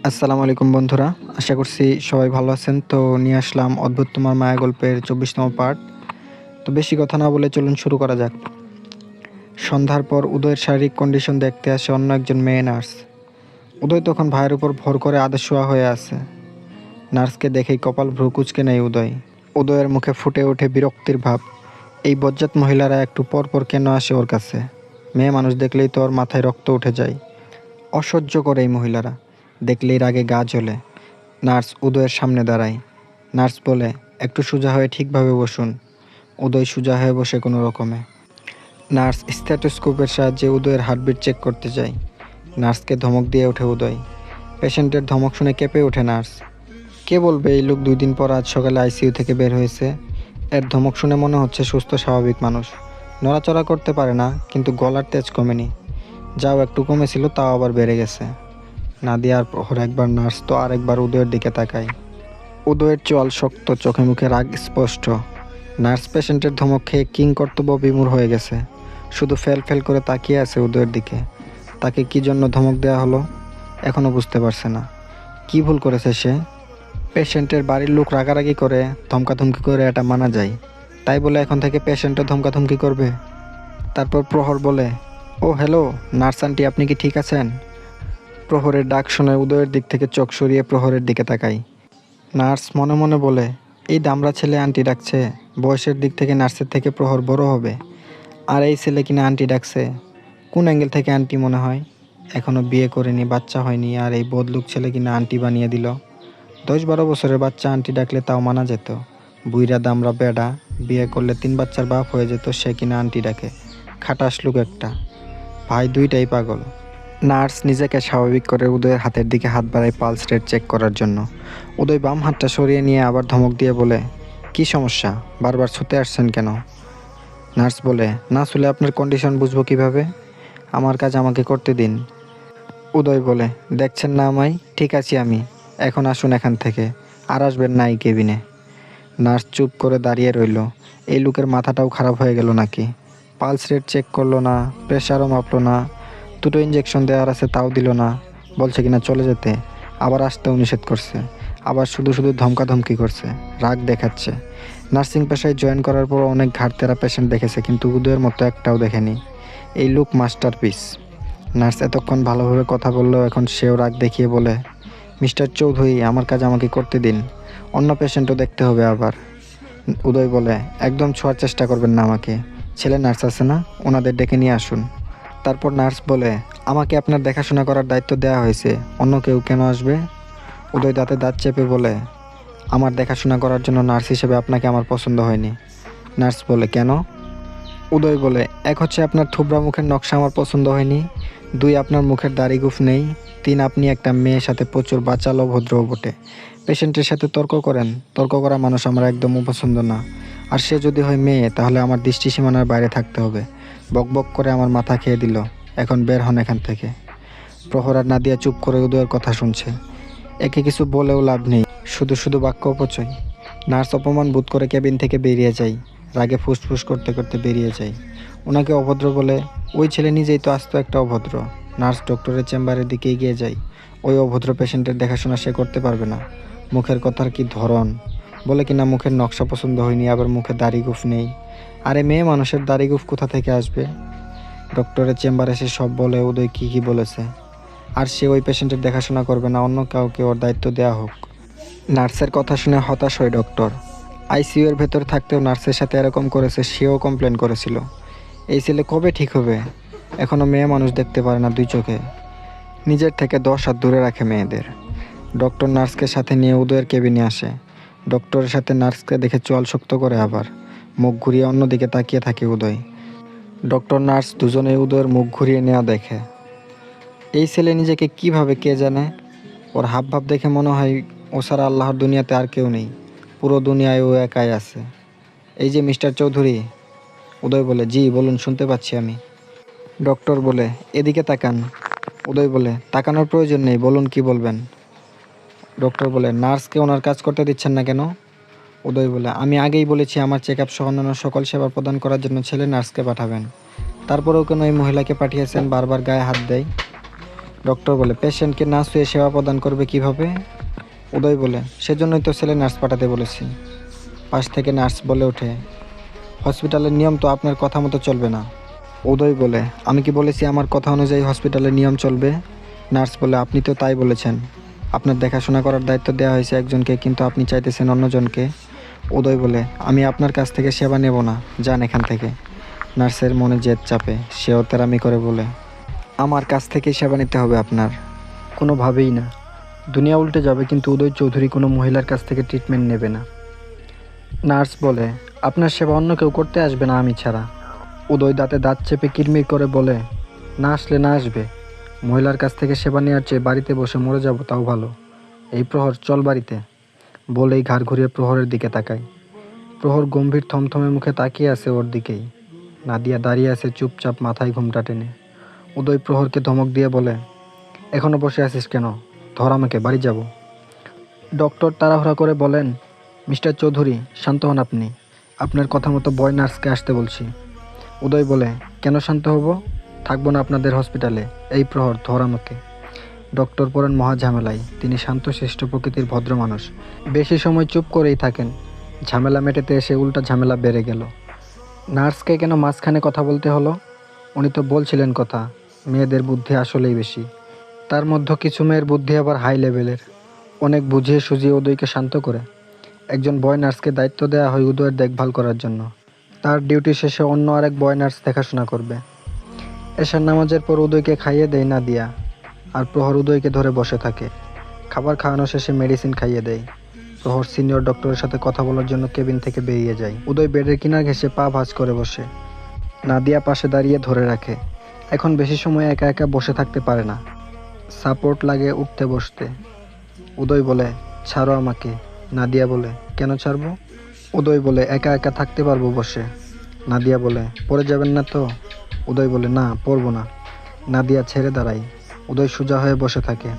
আসসালামু আলাইকুম বন্ধুরা। আশা করছি সবাই ভালো আছেন। তো নিয়ে আসলাম অদ্ভুত তোমার মায়া গল্পের ২৪তম পার্ট। তো বেশি কথা না বলে চলুন শুরু করা যাক। সন্ধ্যার পর উদয়ের শারীরিক কন্ডিশন দেখতে আসে অন্য একজন মেয়ে নার্স। উদয় তখন ভাইয়ের উপর ভর করে আধশোয়া হয়ে আছে। নার্সকে দেখেই কপাল ভ্রু কুঁচকে নেয় উদয়। উদয়ের মুখে ফুটে ওঠে বিরক্তির ভাব। এই বজ্জাত মহিলারা একটু পর পর কেন আসে ওর কাছে? মেয়ে মানুষ দেখলেই তো ওর মাথায় রক্ত উঠে যায়। অসহ্য করে এই মহিলারা, দেখলেই রাগে গা জ্বলে। নার্স উদয়ের সামনে দাঁড়ায়। নার্স বলে, একটু সোজা হয়ে ঠিকভাবে বসুন। উদয় সোজা হয়ে বসে কোনো রকমে। নার্স স্ট্যাথোস্কোপের সাহায্যে উদয়ের হার্টবিট চেক করতে যায়। নার্সকে ধমক দিয়ে ওঠে উদয়। পেশেন্টের ধমক শুনে কেঁপে ওঠে নার্স। কে বলবে এই লোক 2 দিন পর আজ সকালে আইসিইউ থেকে বের হয়েছে? এর ধমক শুনে মনে হচ্ছে সুস্থ স্বাভাবিক মানুষ। নড়াচড়া করতে পারে না, কিন্তু গলার তেজ কমেনি। যাও একটু কমেছিল, তাও আবার বেড়ে গেছে। নাদিয়ার প্রহর একবার নার্স তো আরেকবার উদয়ের দিকে তাকায়। উদয়ের চোয়াল শক্ত, চোখে মুখে রাগ স্পষ্ট। নার্স পেশেন্টের ধমক খেয়ে কিং কর্তব্য বিমূঢ় হয়ে গেছে। শুধু ফেল ফেল করে তাকিয়ে আছে উদয়ের দিকে। তাকে কি জন্য ধমক দেওয়া হলো এখনও বুঝতে পারছে না। কি ভুল করেছে সে? পেশেন্টের বাড়ির লোক রাগারাগি করে, ধমকাধমকি করে এটা মানা যায়। তাই বলে এখন থেকে পেশেন্টও ধমকাধমকি করবে? তারপর প্রহর বলে, ও হ্যালো নার্স আন্টি, আপনি কি ঠিক আছেন? প্রহরের ডাক শুনে উদয়ের দিক থেকে চোখ সরিয়ে প্রহরের দিকে তাকাই। নার্স মনে মনে বলে, এই দামড়া ছেলে আন্টি ডাকছে। বয়সের দিক থেকে নার্সের থেকে প্রহর বড় হবে, আর এই ছেলে কিনা আন্টি ডাকছে। কোন অ্যাঙ্গেল থেকে আন্টি মনে হয়? এখনও বিয়ে করেনি, বাচ্চা হয়নি, আর এই বদলুক ছেলে কিনা আন্টি বানিয়ে দিল। 10-12 বছরের বাচ্চা আন্টি ডাকলে তাও মানা যেত। বুইরা দামড়া বেডা, বিয়ে করলে 3 বাচ্চার বাপ হয়ে যেত, সে কিনা আন্টি ডাকে। খাটাস লোক একটা। ভাই দুইটাই পাগল। নার্স নিজেকে স্বাভাবিক করে উদয়ের হাতের দিকে হাত বাড়ায় পালস রেট চেক করার জন্য। উদয় বাম হাতটা সরিয়ে নিয়ে আবার ধমক দিয়ে বলে, কি সমস্যা? বারবার ছুতে আসছেন কেন? নার্স বলে, না শুলে আপনার কন্ডিশন বুঝবো কিভাবে? আমার কাজ আমাকে করতে দিন। উদয় বলে, দেখছেন না আমায়? ঠিক আছি আমি। এখন আসুন এখান থেকে, আর আসবেন না এই কেবিনে। নার্স চুপ করে দাঁড়িয়ে রইল। এই লোকের মাথাটাও খারাপ হয়ে গেল নাকি? পালস রেট চেক করলো না, প্রেশারও মাপলো না, 2টো ইঞ্জেকশন দেওয়ার আছে তাও দিল না। বলছে কিনা চলে যেতে, আবার আসতেও নিষেধ করছে। আবার শুধু শুধু ধমকাধমকি করছে, রাগ দেখাচ্ছে। নার্সিং পেশায় জয়েন করার পর অনেক ঘাড়তেরা পেশেন্ট দেখেছে, কিন্তু উদয়ের মতো একটাও দেখেনি। এই লোক মাস্টারপিস। নার্স এতক্ষণ ভালোভাবে কথা বললেও এখন সেও রাগ দেখিয়ে বলে, মিস্টার চৌধুরী, আমার কাজ আমাকে করতে দিন। অন্য পেশেন্টও দেখতে হবে আবার। উদয় বলে, একদম ছোঁয়ার চেষ্টা করবেন না আমাকে। ছেলে নার্স আছে না, ওনাদের ডেকে নিয়ে আসুন। তারপর নার্স বলে, আমাকে আপনার দেখাশোনা করার দায়িত্ব দেওয়া হয়েছে, অন্য কেউ কেন আসবে? উদয় দাঁতে দাঁত চেপে বলে, আমার দেখাশোনা করার জন্য নার্স হিসেবে আপনাকে আমার পছন্দ হয়নি। নার্স বলে, কেন? উদয় বলে, 1 হচ্ছে আপনার থুবড়া মুখের নকশা আমার পছন্দ হয়নি, 2 আপনার মুখের দাড়ি গুফ নেই, 3 আপনি একটা মেয়ের সাথে প্রচুর বাচাল অভদ্রও বটে। পেশেন্টের সাথে তর্ক করেন, তর্ক করা মানুষ আমার একদম পছন্দ না। আর সে যদি হয় মেয়ে, তাহলে আমার দৃষ্টি সীমানার বাইরে থাকতে হবে। বক বক করে আমার মাথা খেয়ে দিল। এখন বের হন এখান থেকে। প্রহর আর নাদিয়া চুপ করে উদয়ের কথা শুনছে। একে কিছু বলেও লাভ নেই, শুধু শুধু বাক্য অপচয়। নার্স অপমান বোধ করে কেবিন থেকে বেরিয়ে যায়। রাগে ফুসফুস করতে করতে বেরিয়ে যায়। ওনাকে অভদ্র বলে, ওই ছেলে নিজেই তো আস্ত একটা অভদ্র। নার্স ডক্টরের চেম্বারের দিকে এগিয়ে যায়। ওই অভদ্র পেশেন্টের দেখাশোনা সে করতে পারবে না। মুখের কথার কি ধরন! বলে কিনা মুখের নকশা পছন্দ হয়নি, আবার মুখে দাড়ি গুফ নেই। আরে মেয়ে মানুষের দাড়ি গুফ কোথা থেকে আসবে? ডক্টরের চেম্বারে এসে সব বলে উদয় কী বলেছে। আর সে ওই পেশেন্টের দেখাশোনা করবে না, অন্য কাউকে ওর দায়িত্ব দেওয়া হোক। নার্সের কথা শুনে হতাশ হয় ডক্টর। আইসিইউ এর ভেতর থাকতেও নার্সের সাথে এরকম করেছে, সেও কমপ্লেন করেছিল। এই ছেলে কবে ঠিক হবে? এখনও মেয়ে মানুষ দেখতে পারে না 2 চোখে। নিজের থেকে 10 হাত দূরে রাখে মেয়েদের। ডক্টর নার্সকে সাথে নিয়ে উদয়ের কেবিনে আসে। ডক্টরের সাথে নার্সকে দেখে চোয়াল শক্ত করে, আবার মুখ ঘুরিয়ে অন্যদিকে তাকিয়ে থাকে উদয়। ডক্টর নার্স দুজনেই উদয়ের মুখ ঘুরিয়ে নেওয়া দেখে। এই ছেলে নিজেকে কিভাবে কে জানে। ওর হাবভাব দেখে মনে হয় ও ছাড়া আল্লাহর দুনিয়াতে আর কেউ নেই। পুরো দুনিয়ায় ও একাই আছে। এই যে মিস্টার চৌধুরী। উদয় বলে, জি বলুন, শুনতে পাচ্ছি আমি। ডক্টর বলে, এদিকে তাকান। উদয় বলে, তাকানোর প্রয়োজন নেই, বলুন কি বলবেন। ডক্টর বলে, নার্সকে ওনার কাজ করতে দিচ্ছেন না কেন? উদয় বলে, আমি আগেই বলেছি আমার চেক আপ সহ অন্যান্য সকল সেবা প্রদান করার জন্য ছেলে নার্সকে পাঠাবেন। তারপরেও কেন এই মহিলাকে পাঠিয়েছেন? বারবার গায়ে হাত দেয়। ডক্টর বলে, পেশেন্টকে না শুয়ে সেবা প্রদান করবে কিভাবে? উদয় বলে, সেজন্যই তো ছেলে নার্স পাঠাতে বলেছি। পাশ থেকে নার্স বলে ওঠে, হসপিটালের নিয়ম তো আপনার কথা মতো চলবে না। উদয় বলে, আমি কি বলেছি আমার কথা অনুযায়ী হসপিটালের নিয়ম চলবে? নার্স বলে, আপনি তো তাই বলেছেন। আপনার দেখাশোনা করার দায়িত্ব দেওয়া হয়েছে একজনকে, কিন্তু আপনি চাইতেছেন অন্যজনকে। উদয় বলে, আমি আপনার কাছ থেকে সেবা নেব না, যান এখান থেকে। নার্সের মনে জেদ চাপে, সেও তেরামি করে বলে, আমার কাছ থেকেই সেবা নিতে হবে আপনার। কোনোভাবেই না। দুনিয়া উল্টে যাবে, কিন্তু উদয় চৌধুরী কোনো মহিলার কাছ থেকে ট্রিটমেন্ট নেবে না। নার্স বলে, আপনার সেবা অন্য কেউ করতে আসবে না আমি ছাড়া। উদয় দাঁতে দাঁত চেপে কিরমির করে বলে, না আসলে না আসবে। মহিলার কাছ থেকে সেবা নেওয়ার চেয়ে বাড়িতে বসে মরে যাব তাও ভালো। এই প্রহর, চল বাড়িতে। বলেই ঘাড় ঘুরিয়ে প্রহরের দিকে তাকায়। প্রহর গম্ভীর থমথমে মুখে তাকিয়ে আছে ওর দিকেই। নাদিয়া দাঁড়িয়ে আছে চুপচাপ, মাথায় ঘুমটা টেনে। উদয় প্রহরকে ধমক দিয়ে বলে, এখনো বসে আছিস কেন? ধর আমাকে, বাড়ি যাব। ডক্টর তাড়াহুড়া করে বলেন, মিস্টার চৌধুরী শান্ত হন আপনি। আপনার কথা মতো বয় নার্সকে আসতে বলছি। উদয় বলে, কেন শান্ত হব? থাকবো না আপনাদের হসপিটালে। এই প্রহর, ধর আমাকে। ডক্টর পড়েন মহা ঝামেলায়। তিনি শান্তশিষ্ট প্রকৃতির ভদ্র মানুষ, বেশি সময় চুপ করেই থাকেন। ঝামেলা মেটাতে এসে উল্টা ঝামেলা বেড়ে গেল। নার্সকে কেন মাঝখানে কথা বলতে হলো? উনি তো বলছিলেন কথা। মেয়েদের বুদ্ধি আসলেই বেশি। তার মধ্যে কিছু মেয়ের বুদ্ধি আবার হাই লেভেলের। অনেক বুঝিয়ে সুঝিয়ে উদয়কে শান্ত করে। একজন বয় নার্সকে দায়িত্ব দেওয়া হয় উদয়ের দেখভাল করার জন্য। তার ডিউটি শেষে অন্য আরেক বয় নার্স দেখাশোনা করবে। এশার নামাজের পর উদয়কে খাইয়ে দেয় নাদিয়া, আর প্রহর উদয়কে ধরে বসে থাকে। খাবার খাওয়ানো শেষে মেডিসিন খাইয়ে দেয়। প্রহর সিনিয়র ডক্টরের সাথে কথা বলার জন্য কেবিন থেকে বেরিয়ে যায়। উদয় বেডের কিনার ঘেঁষে পা ভাঁজ করে বসে। নাদিয়া পাশে দাঁড়িয়ে ধরে রাখে। এখন বেশি সময় একা একা বসে থাকতে পারে না, সাপোর্ট লাগে উঠতে বসতে। উদয় বলে, ছাড়ো আমাকে। নাদিয়া বলে, কেন ছাড়বো? উদয় বলে, একা একা থাকতে পারবো বসে। নাদিয়া বলে, পড়ে যাবেন না তো? উদয় বলে, না, পড়বো না। নাদিয়া ছেড়ে দাঁড়ায়। উদয় সোজা হয়ে বসে থাকে।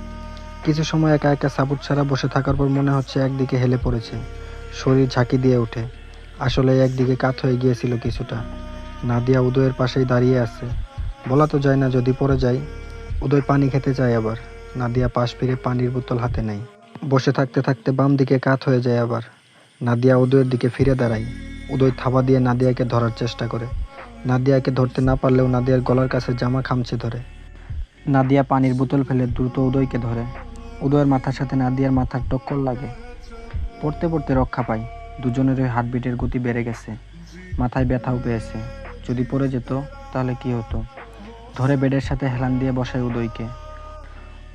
কিছু সময় একা একা সাপোর্ট ছাড়া বসে থাকার পর মনে হচ্ছে একদিকে হেলে পড়েছে। শরীর ঝাঁকি দিয়ে ওঠে। আসলে একদিকে কাত হয়ে গিয়েছিল কিছুটা। নাদিয়া উদয়ের পাশেই দাঁড়িয়ে আছে। বলা তো যায় না যদি পড়ে যায়। উদয় পানি খেতে চায় আবার। নাদিয়া পাশ ফিরে পানির বোতল হাতে নেয়। বসে থাকতে থাকতে বাম দিকে কাত হয়ে যায় আবার। নাদিয়া উদয়ের দিকে ফিরে দাঁড়ায়। উদয় থাবা দিয়ে নাদিয়াকে ধরার চেষ্টা করে। নাদিয়াকে ধরতে না পারলেও নাদিয়ার গলার কাছে জামা খামচে ধরে। নাদিয়া পানির বোতল ফেলে দ্রুত উদয়কে ধরে। উদয়ের মাথার সাথে নাদিয়ার মাথার টক্কর লাগে। পড়তে পড়তে রক্ষা পায়। দুজনেরই হার্টবিটের গতি বেড়ে গেছে। মাথায় ব্যথাও পেয়েছে। যদি পড়ে যেত তাহলে কি হতো? ধরে বেডের সাথে হেলান দিয়ে বসায় উদয়কে।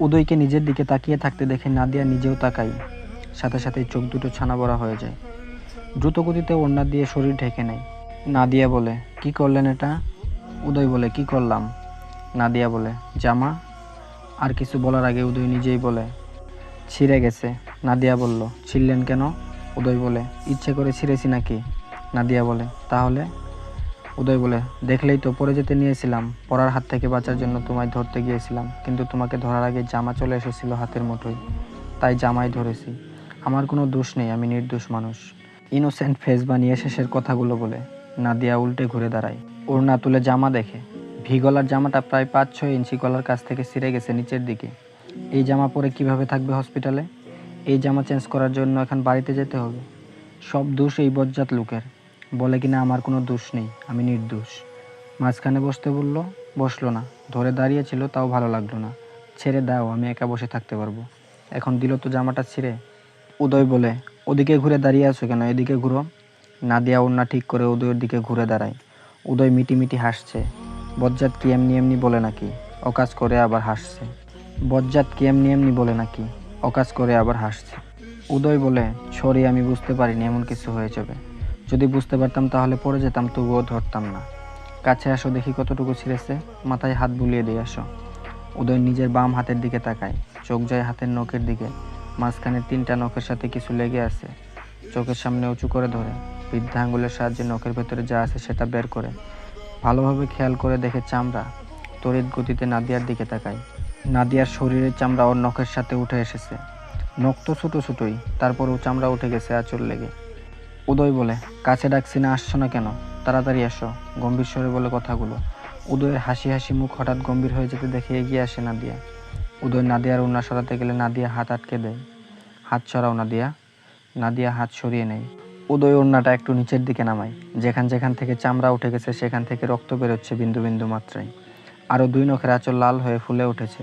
উদয়কে নিজের দিকে তাকিয়ে থাকতে দেখে নাদিয়া নিজেও তাকায়। সাথে সাথেই চোখ দুটো ছানা বড়া হয়ে যায়। দ্রুত গতিতে ওড়না দিয়ে শরীর ঢেকে নেয়। নাদিয়া বলে, কি করলেন এটা? উদয় বলে, কি করলাম? নাদিয়া বলে, জামা। আর কিছু বলার আগে উদয় নিজেই বলে, ছিঁড়ে গেছে। নাদিয়া বলল, ছিঁড়লেন কেন? উদয় বলে, ইচ্ছে করে ছিঁড়েছি নাকি? নাদিয়া বলে, তাহলে? উদয় বলে, দেখলেই তো, পড়ে যেতে নিয়েছিলাম। পড়ার হাত থেকে বাঁচার জন্য তোমায় ধরতে গিয়েছিলাম, কিন্তু তোমাকে ধরার আগে জামা চলে এসেছিল হাতের মুঠোয়, তাই জামাই ধরেছি। আমার কোনো দোষ নেই, আমি নির্দোষ মানুষ। ইনোসেন্ট ফেস বানিয়ে শেষের কথাগুলো বলে নাদিয়া উল্টে ঘুরে দাঁড়ায়। ওড়না তুলে জামা দেখে। ভি গলার জামাটা প্রায় 5-6 ইঞ্চি গলার কাছ থেকে ছিঁড়ে গেছে নিচের দিকে। এই জামা পরে কিভাবে থাকবে হসপিটালে? এই জামা চেঞ্জ করার জন্য এখন বাড়িতে যেতে হবে। সব দোষ এই বজ্জাত লোকের। বলে কিনা আমার কোনো দোষ নেই, আমি নির্দোষ। মাঝখানে বসতে বলল, বসলো না। ধরে দাঁড়িয়েছিল, তাও ভালো লাগলো না। ছেড়ে দাও, আমি একা বসে থাকতে পারবো। এখন দিল তো জামাটা ছিঁড়ে। উদয় বলে, ওদিকে ঘুরে দাঁড়িয়ে আছো কেন? এদিকে ঘুরো। নাদিয়া ওড়না ঠিক করে উদয়ের দিকে ঘুরে দাঁড়ায়। উদয় মিটি মিটি হাসছে। বজ্জাত কি এমনি এমনি বলে নাকি? অকাজ করে আবার হাসছে। বজ্জাত কি এমনি এমনি বলে নাকি? অকাজ করে আবার হাসছে। উদয় বলে, সরি, আমি বুঝতে পারিনি এমন কিছু হয়ে যাবে। যদি বুঝতে পারতাম তাহলে পড়ে যেতাম, তবুও ধরতাম না। কাছে আসো, দেখি কতটুকু ছিঁড়েছে। মাথায় হাত বুলিয়ে দিয়ে আসো। উদয় নিজের বাম হাতের দিকে তাকায়। চোখ যায় হাতের নখের দিকে। মাঝখানে 3টা নখের সাথে কিছু লেগে আছে। চোখের সামনে উঁচু করে ধরে বৃদ্ধা আঙুলের সাহায্যে নখের ভেতরে যা আছে সেটা বের করে। ভালোভাবে খেয়াল করে দেখে চামড়া। তড়িৎ গতিতে নাদিয়ার দিকে তাকায়। নাদিয়ার শরীরের চামড়া ওর নখের সাথে উঠে এসেছে। নখ তো ছোটো ছোটোই, তারপরেও চামড়া উঠে গেছে আঁচড় লেগে। উদয় বলে, কাছে ডাকছি না, আসছো না কেন? তাড়াতাড়ি আসো। গম্ভীর স্বরে বলে কথাগুলো। উদয়ের হাসি হাসি মুখ হঠাৎ গম্ভীর হয়ে যেতে দেখে এগিয়ে আসে নাদিয়া। উদয় নাদিয়ার ওড়না সরাতে গেলে নাদিয়া হাত আটকে দেয়। হাত সরাও নাদিয়া। নাদিয়া হাত সরিয়ে নেয়। উদয় ওড়নাটা একটু নিচের দিকে নামায়। যেখান যেখান থেকে চামড়া উঠে গেছে সেখান থেকে রক্ত বেরোচ্ছে বিন্দু বিন্দু মাত্রায়। আরও 2 নখের আঁচল লাল হয়ে ফুলে উঠেছে।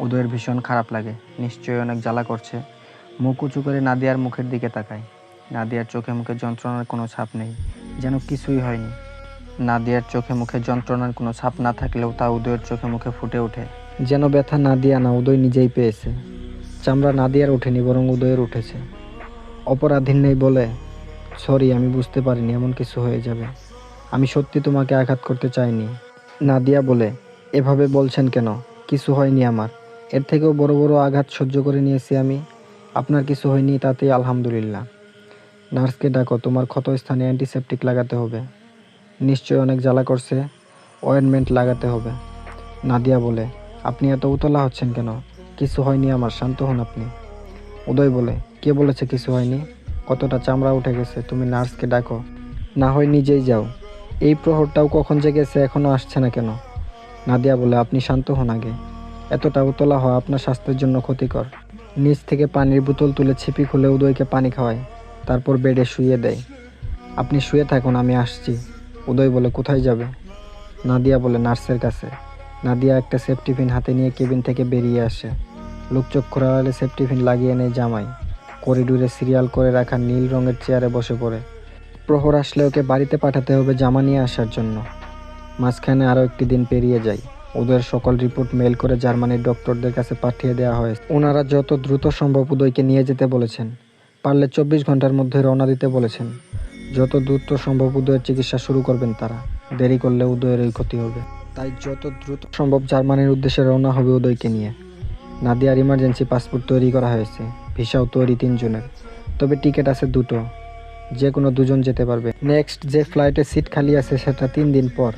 উদয়ের ভীষণ খারাপ লাগে, নিশ্চয়ই অনেক জ্বালা করছে। মুখ উঁচু করে নাদিয়ার মুখের দিকে তাকায়। নাদিয়ার চোখে মুখে যন্ত্রণার কোনো ছাপ নেই, যেন কিছুই হয়নি। নাদিয়ার চোখে মুখে যন্ত্রণার কোনো ছাপ না থাকলেও তা উদয়ের চোখে মুখে ফুটে ওঠে। যেন ব্যথা নাদিয়া না, উদয় নিজেই পেয়েছে। চামড়া নাদিয়ার ওঠেনি, বরং উদয়ের উঠেছে। অপরাধীন নেই বলে, সরি, আমি বুঝতে পারিনি এমন কিছু হয়ে যাবে। আমি সত্যি তোমাকে আঘাত করতে চাইনি। নাদিয়া বলে, এভাবে বলছেন কেন? কিছু হয়নি আমার। এর থেকেও বড় বড় আঘাত সহ্য করে নিয়েছি আমি। আপনার কিছু হয়নি, তাতেই আলহামদুলিল্লাহ। নার্সকে ডাকো, তোমার ক্ষতস্থানে অ্যান্টিসেপটিক লাগাতে হবে। নিশ্চয়ই অনেক জ্বালা করছে, অয়েনমেন্ট লাগাতে হবে। নাদিয়া বলে, আপনি এত উতলা হচ্ছেন কেন? কিছু হয়নি আমার, শান্ত হন আপনি। উদয় বলে, কে বলেছে কিছু হয়নি? কতটা চামড়া উঠে গেছে, তুমি নার্সকে ডাকো। না হয় নিজেই যাও। এই প্রহরটাও কখন যে গেছে, এখনও আসছে না কেন? নাদিয়া বলে, আপনি শান্ত হন আগে। এতটা উতলা হওয়া আপনার স্বাস্থ্যের জন্য ক্ষতিকর। নিচ থেকে পানির বোতল তুলে ছিপি খুলে উদয়কে পানি খাওয়ায়, তারপর বেডে শুইয়ে দেয়। আপনি শুয়ে থাকুন, আমি আসছি। উদয় বলে, কোথায় যাবে? নাদিয়া বলে, নার্সের কাছে। নাদিয়া একটা সেফটিপিন হাতে নিয়ে কেবিন থেকে বেরিয়ে আসে। লোকচক্ষুর আড়ালে সেফটিপিন লাগিয়ে নেয় জামাই। করিডোরে সিরিয়াল করে রাখা নীল রঙের চেয়ারে বসে পড়ে। প্রহর আসলে ওকে বাড়িতে পাঠাতে হবে জামা নিয়ে আসার জন্য। মাঝখানে আরও একটি দিন পেরিয়ে যায়। উদয়ের সকল রিপোর্ট মেল করে জার্মানির ডক্টরদের কাছে পাঠিয়ে দেওয়া হয়েছে। ওনারা যত দ্রুত সম্ভব উদয়কে নিয়ে যেতে বলেছেন। পারলে 24 ঘন্টার মধ্যে রওনা দিতে বলেছেন। যত দ্রুত সম্ভব উদয়ের চিকিৎসা শুরু করবেন তারা। দেরি করলে উদয়েরই ক্ষতি হবে। তাই যত দ্রুত সম্ভব জার্মানির উদ্দেশ্যে রওনা হবে উদয়কে নিয়ে। নাদিয়ার ইমার্জেন্সি পাসপোর্ট তৈরি করা হয়েছে, ভিসাও তৈরি 3 জনের। তবে টিকিট আছে 2টো, যে কোনো 2 জন যেতে পারবে। নেক্সট যে ফ্লাইটে সিট খালি আছে সেটা 3 দিন পর।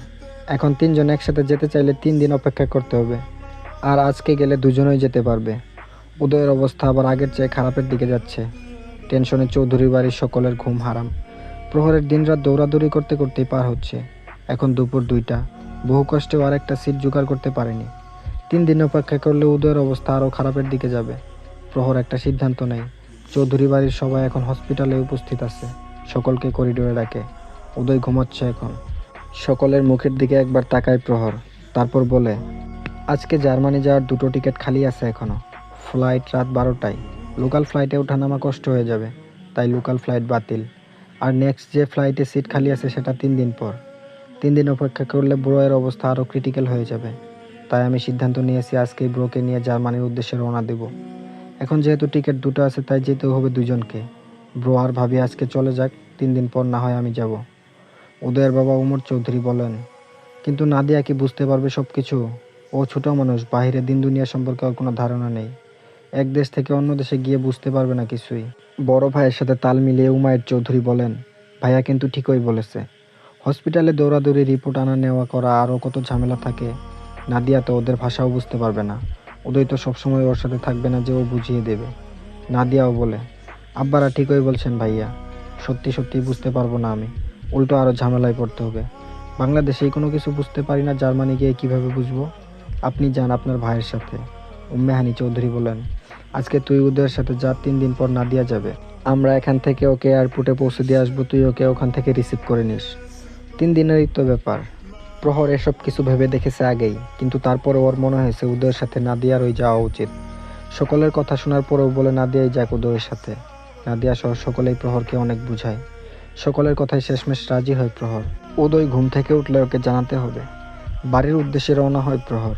এখন 3 জন একসাথে যেতে চাইলে 3 দিন অপেক্ষা করতে হবে। আর আজকে গেলে 2 জনই যেতে পারবে। উদয়ের অবস্থা আবার আগের চেয়ে খারাপের দিকে যাচ্ছে। টেনশনে চৌধুরী বাড়ির সকলের ঘুম হারাম। প্রহরের দিনরাত দৌড়াদৌড়ি করতে করতেই পার হচ্ছে। এখন দুপুর 2টা। বহু কষ্টেও আর একটা সিট জোগাড় করতে পারেনি। 3 দিন অপেক্ষা করলে উদয়ের অবস্থা আরও খারাপের দিকে যাবে। প্রহর একটা সিদ্ধান্ত নেয়। চৌধুরী বাড়ির সবাই এখন হসপিটালে উপস্থিত আছে। সকলকে করিডোরে ডাকে। উদয় ঘুমাচ্ছে এখন। সকলের মুখের দিকে একবার তাকায় প্রহর, তারপর বলে, আজকে জার্মানি যাওয়ার 2টো টিকিট খালি আছে এখনও। ফ্লাইট রাত 12টায়। লোকাল ফ্লাইটে ওঠানামা কষ্ট হয়ে যাবে, তাই লোকাল ফ্লাইট বাতিল। আর নেক্সট যে ফ্লাইটে সিট খালি আছে সেটা 3 দিন পর। 3 দিন অপেক্ষা করলে ব্রোয়ের অবস্থা আরও ক্রিটিক্যাল হয়ে যাবে। তাই আমি সিদ্ধান্ত নিয়েছি আজকেই ব্রোকে নিয়ে জার্মানির উদ্দেশ্যে রওনা দেব। এখন যেহেতু টিকিট 2টো আছে তাই যেতেও হবে 2 জনকে। ব্রো আর ভাবি আজকে চলে যাক, 3 দিন পর না হয় আমি যাব। উদয়ের বাবা উমর চৌধুরী বলেন, কিন্তু নাদিয়া কি বুঝতে পারবে সব কিছু? ও ছোট মানুষ, বাহিরে দিন দুনিয়া সম্পর্কে ওর কোনো ধারণা নেই। এক দেশ থেকে অন্য দেশে গিয়ে বুঝতে পারবে না কিছুই। বড় ভাইয়ের সাথে তাল মিলিয়ে উমায়ের চৌধুরী বলেন, ভাইয়া কিন্তু ঠিকই বলেছে। হসপিটালে দৌড়াদৌড়ি, রিপোর্ট আনা নেওয়া করা, আরও কত ঝামেলা থাকে। নাদিয়া তো ওদের ভাষাও বুঝতে পারবে না। উদয় তো সবসময় ওর সাথে থাকবে না যে ও বুঝিয়ে দেবে। নাদিয়াও বলে, আব্বারা ঠিকই বলছেন ভাইয়া, সত্যি সত্যি বুঝতে পারবো না আমি, উল্টো আরও ঝামেলায় পড়তে হবে। বাংলাদেশেই কোনো কিছু বুঝতে পারি না, জার্মানি গিয়ে কীভাবে বুঝবো? আপনি যান আপনার ভাইয়ের সাথে। উম্মেহানি চৌধুরী বলেন, আজকে তুই উদয়ের সাথে যা, 3 দিন পর নাদিয়া যাবে। আমরা এখান থেকে ওকে এয়ারপোর্টে পৌঁছে দিয়ে আসবো, তুই ওকে ওখান থেকে রিসিভ করে নিস। 3 দিনেরই তো ব্যাপার। প্রহর এসব কিছু ভেবে দেখেছে আগেই, কিন্তু তারপরে ওর মনে হয়েছে উদয়ের সাথে নাদিয়ারই যাওয়া উচিত। সকলের কথা শোনার পরেও বলে নাদিয়াই যাক উদয়ের সাথে। নাদিয়া সহ সকলেই প্রহরকে অনেক বুঝায়। সকলের কথায় শেষমেশ রাজি হয় প্রহর। উদয় ঘুম থেকে উঠলে ওকে জানাতে হবে। বাড়ির উদ্দেশ্যে রওনা হয় প্রহর।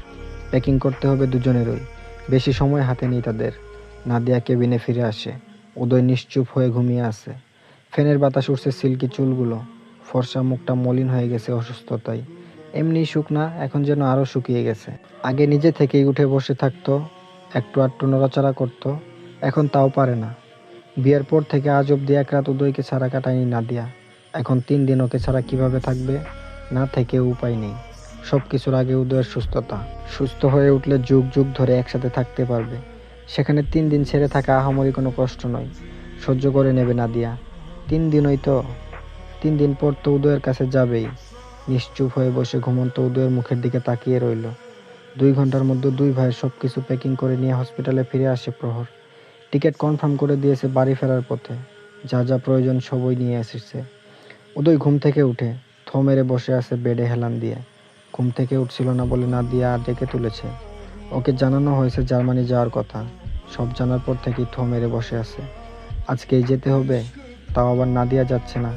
প্যাকিং করতে হবে 2 জনেরই, বেশি সময় হাতে নেই তাদের। নাদিয়া কেবিনে ফিরে আসে। উদয় নিশ্চুপ হয়ে ঘুমিয়ে আছে। ফ্যানের বাতাস উঠছে সিল্কি চুলগুলো। ফর্সা মুখটা মলিন হয়ে গেছে অসুস্থতায়। এমনি শুকনা, এখন যেন আরও শুকিয়ে গেছে। আগে নিজে থেকেই উঠে বসে থাকতো, একটু আধটু নড়াচড়া করতো, এখন তাও পারে না। বিয়ের পর থেকে আজ অবধি এক রাত উদয়কে ছাড়া কাটায়নি নাদিয়া। এখন 3 দিন ওকে ছাড়া কিভাবে থাকবে? না থেকে উপায় নেই। সব কিছুর আগে উদয়ের সুস্থতা। সুস্থ হয়ে উঠলে যুগ যুগ ধরে একসাথে থাকতে পারবে। সেখানে 3 দিন ছেড়ে থাকা আহামরি কোনো কষ্ট নয়, সহ্য করে নেবে নাদিয়া। 3 দিনই তো, 3 দিন পর তো উদয়ের কাছে যাবেই। নিশ্চুপ হয়ে বসে ঘুমন্ত উদয়ের মুখের দিকে তাকিয়ে রইল। 2 ঘন্টার মধ্যে দুই ভাইয়ের সব কিছু প্যাকিং করে নিয়ে হসপিটালে ফিরে আসে প্রহর। টিকিট কনফার্ম করে দিয়েছে বাড়ি ফেরার পথে। যা যা প্রয়োজন সবই নিয়ে এসেছে। উদয় ঘুম থেকে উঠে থ মেরে বসে আছে বেডে হেলান দিয়ে। ঘুম থেকে উঠছিল না বলে নাদিয়া ডেকে তুলেছে। ওকে জানানো হয়েছে জার্মানি যাওয়ার কথা। সব জানার পর থেকেই থ মেরে বসে আছে। আজকেই যেতে হবে, তাও আবার নাদিয়া যাচ্ছে না।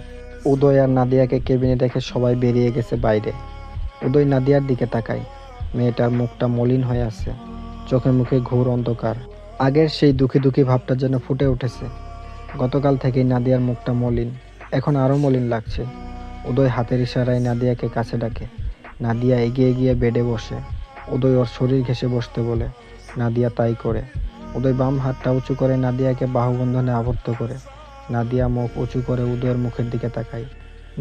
উদয় আর নাদিয়াকে কেবিনে রেখে সবাই বেরিয়ে গেছে বাইরে। উদয় নাদিয়ার দিকে তাকায়। মেয়েটার মুখটা মলিন হয়ে আছে, চোখে মুখে ঘোর অন্ধকার। আগের সেই দুঃখী দুঃখী ভাবটা যেন ফুটে উঠেছে। গতকাল থেকেই নাদিয়ার মুখটা মলিন, এখন আরও মলিন লাগছে। উদয় হাতের ইশারায় নাদিয়াকে কাছে ডাকে। নাদিয়া এগিয়ে গিয়ে বেডে বসে। উদয় ওর শরীর ঘেঁষে বসতে বলে। নাদিয়া তাই করে। উদয় বাম হাতটা উঁচু করে নাদিয়াকে বাহুবন্ধনে আবদ্ধ করে। নাদিয়া মুখ উঁচু করে উদয়ের মুখের দিকে তাকায়।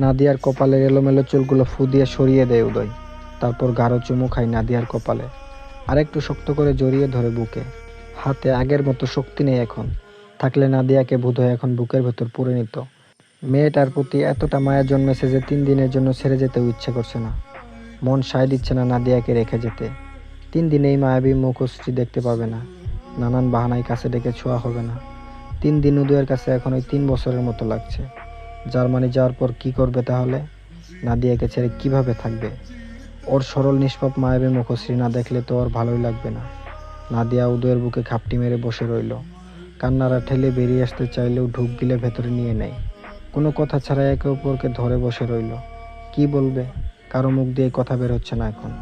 নাদিয়ার কপালের এলোমেলো চুলগুলো ফু দিয়ে সরিয়ে দেয় উদয়। তারপর গাঢ় চুমু খায় নাদিয়ার কপালে। আরেকটু শক্ত করে জড়িয়ে ধরে বুকে। হাতে আগের মতো শক্তি নেই এখন। থাকলে নাদিয়াকে বোধহয় এখন বুকের ভেতর পুরে নিত। মেয়েটার প্রতি এতটা মায়া জন্মেছে যে 3 দিনের জন্য ছেড়ে যেতেও ইচ্ছে করছে না। মন সায় দিচ্ছে না নাদিয়াকে রেখে যেতে। 3 দিনেই মায়াবী মুখশ্রী দেখতে পাবে না। নানান বাহানায় কাছে ডেকে ছোঁয়া হবে না। 3 দিন উদয়ের কাছে এখন ওই 3 বছরের মতো লাগছে। জার্মানি যাওয়ার পর কি করবে তাহলে? নাদিয়াকে ছেড়ে কিভাবে থাকবে? ওর সরল নিষ্পাপ মায়াবী মুখশ্রী না দেখলে তো ওর ভালোই লাগবে না। নাদিয়া উদয়ের বুকে খাপটি মেরে বসে রইল। কান্নারা ঠেলে বেরিয়ে আসতে চাইলেও ঢুক গিলে ভেতরে নিয়ে নেয়। কোনো কথা ছাড়াই একে অপরকে ধরে বসে রইল। কি বলবে? কারো মুখ দিয়ে কথা বের হচ্ছে না এখন।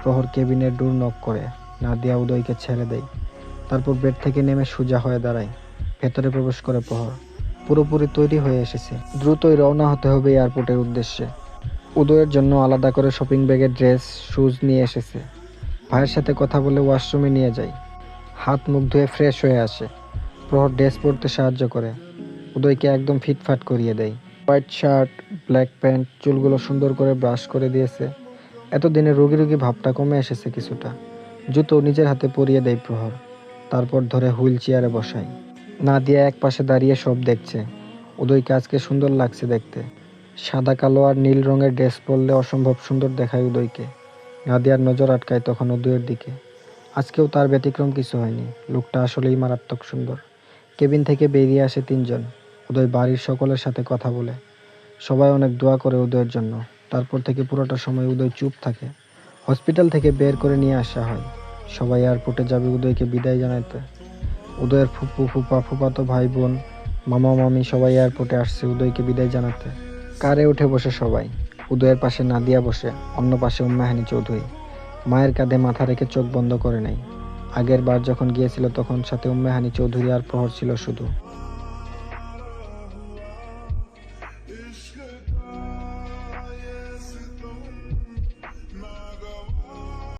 প্রহর কেবিনের ডোর নক করে। নাদিয়া উদয়কে ছেড়ে দেয়। তারপর বেড থেকে নেমে সোজা হয়ে দাঁড়ায়। ভেতরে প্রবেশ করে প্রহর। পুরোপুরি তৈরি হয়ে এসেছে। দ্রুতই রওনা হতে হবে এয়ারপোর্টের উদ্দেশ্যে। উদয়ের জন্য আলাদা করে শপিং ব্যাগে ড্রেস, শুজ নিয়ে এসেছে। ভাইয়ের সাথে কথা বলে ওয়াশরুমে নিয়ে যায়। হাত মুখ ধুয়ে ফ্রেশ হয়ে আসে। প্রহর ড্রেস পরতে সাহায্য করে। উদয়কে একদম ফিটফাট করিয়ে দেয়। হোয়াইট শার্ট, ব্ল্যাক প্যান্ট, চুলগুলো সুন্দর করে ব্রাশ করে দিয়েছে। এতদিনে রোগী রোগী ভাবটা কমে এসেছে কিছুটা। জুতো নিজের হাতে পরিয়ে দেয় প্রহর। তারপর ধরে হুইল চেয়ারে বসায়। নাদিয়া এক পাশে দাঁড়িয়ে সব দেখছে। উদয়কে আজকে সুন্দর লাগছে দেখতে। সাদা কালো আর নীল রঙের ড্রেস পরলে অসম্ভব সুন্দর দেখায় উদয়কে। নাদিয়ার নজর আটকায় তখন উদয়ের দিকে। আজকেও তার ব্যতিক্রম কিছু হয়নি। লোকটা আসলেই মারাত্মক সুন্দর। কেবিন থেকে বেরিয়ে আসে 3 জন। উদয় বাড়ির সকলের সাথে কথা বলে। সবাই অনেক দোয়া করে উদয়ের জন্য। তারপর থেকে পুরোটা সময় উদয় চুপ থাকে। হসপিটাল থেকে বের করে নিয়ে আসা হয়। সবাই এয়ারপোর্টে যাবে উদয়কে বিদায় জানাতে। উদয়ের ফুপু, ফুপা, ফুফাতো ভাই বোন, মামা মামি সবাই এয়ারপোর্টে আসছে উদয়কে বিদায় জানাতে। কারে উঠে বসে সবাই। উদয়ের পাশে নাদিয়া বসে, অন্য পাশে উম্মাহানি চৌধুরী। মায়ের কাঁধে মাথা রেখে চোখ বন্ধ করে নেয়। আগের বার যখন গিয়েছিল তখন সাথে উম্মাহানি চৌধুরী আর প্রহর ছিল শুধু।